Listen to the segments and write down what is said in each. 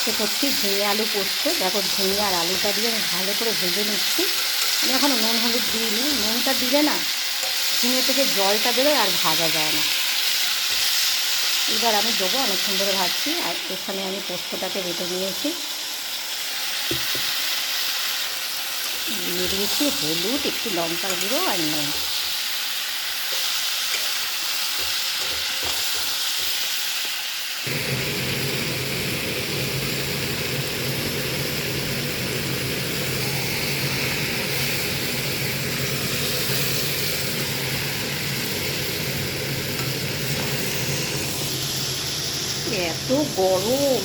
আজকে করছি ঝিঙে আলু পোস্ত। দেখো ঝিঙে আর আলুটা দিয়ে আমি ভালো করে ভেজে নিচ্ছি। আমি এখনও নুন হলুদ দিইনি, নুনটা দিলে না ঝিঙে থেকে জলটা বেরোয় আর ভাজা যায় না। এবার আমি দেবো, অনেকক্ষণ ধরে ভাজছি। আর এখানে আমি পোস্তটাকে বেটে নিয়েছি, দিয়ে দিয়েছি হলুদ, একটু লঙ্কার গুঁড়ো আর নুন। এত গরম,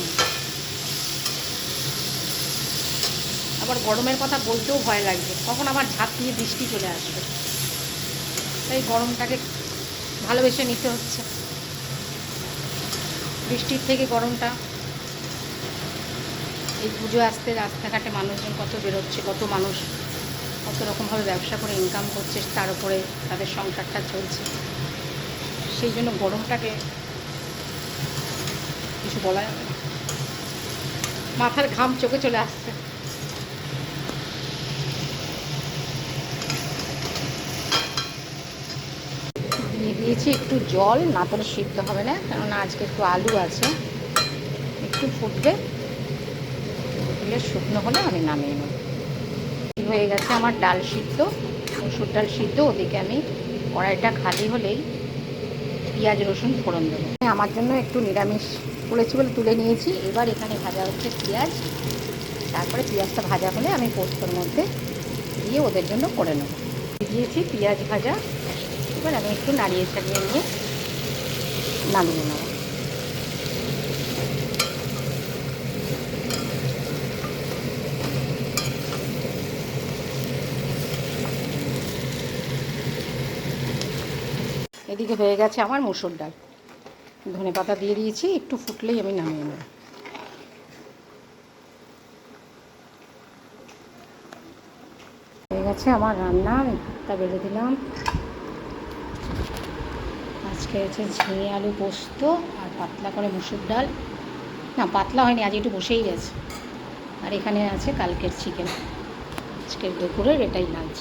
আবার গরমের কথা বলতেও ভয় লাগছে, কখন আবার ঝাঁপিয়ে বৃষ্টি চলে আসবে। তাই গরমটাকে ভালোবেসে নিতে হচ্ছে, বৃষ্টির থেকে গরমটা। এই পুজো আসতে রাস্তাঘাটে মানুষজন কত বেরোচ্ছে, কত মানুষ কত রকমভাবে ব্যবসা করে ইনকাম করছে, তার উপরে তাদের সংসারটা চলছে। সেই জন্য গরমটাকে কিছু বলা যাবে না, মাথার ঘাম চোখে চলে আসছে। দিয়ে দিয়েছি একটু জল, না তো সিদ্ধ হবে না, কেননা আজকে একটু আলু আছে, একটু ফুটবে, ফুটলে শুকনো হলে আমি নামিয়ে নেব। হয়ে গেছে আমার ডাল সিদ্ধ, মসুর ডাল সিদ্ধ। ওদিকে আমি কড়াইটা খালি হলেই পেঁয়াজ রসুন ফোড়ন দেবো। আমার জন্য একটু নিরামিষ করেছি বলে তুলে নিয়েছি। এবার এখানে ভাজা হচ্ছে পেঁয়াজ, তারপরে পেঁয়াজটা ভাজা হলে আমি পোস্তর মধ্যে দিয়ে ওদের জন্য করে নেব। দিয়েছি পেঁয়াজ ভাজা, এবার আমি একটু নাড়িয়ে ছাড়িয়ে নিয়ে নামিয়ে নেব। এদিকে হয়ে গেছে আমার মুসুর ডাল, ধনে পাতা দিয়ে দিয়েছি, একটু ফুটলেই আমি নামিয়ে নেব। হয়ে গেছে আমার রান্না, আমি ভাতটা বেড়ে দিলাম। আজকে হচ্ছে ঝিঙে আলু পোস্ত আর পাতলা করে মুসুর ডাল, না পাতলা হয়নি, আজ একটু বসেই গেছে। আর এখানে আছে কালকের চিকেন, আজকের দুপুরের এটাই লাঞ্চ।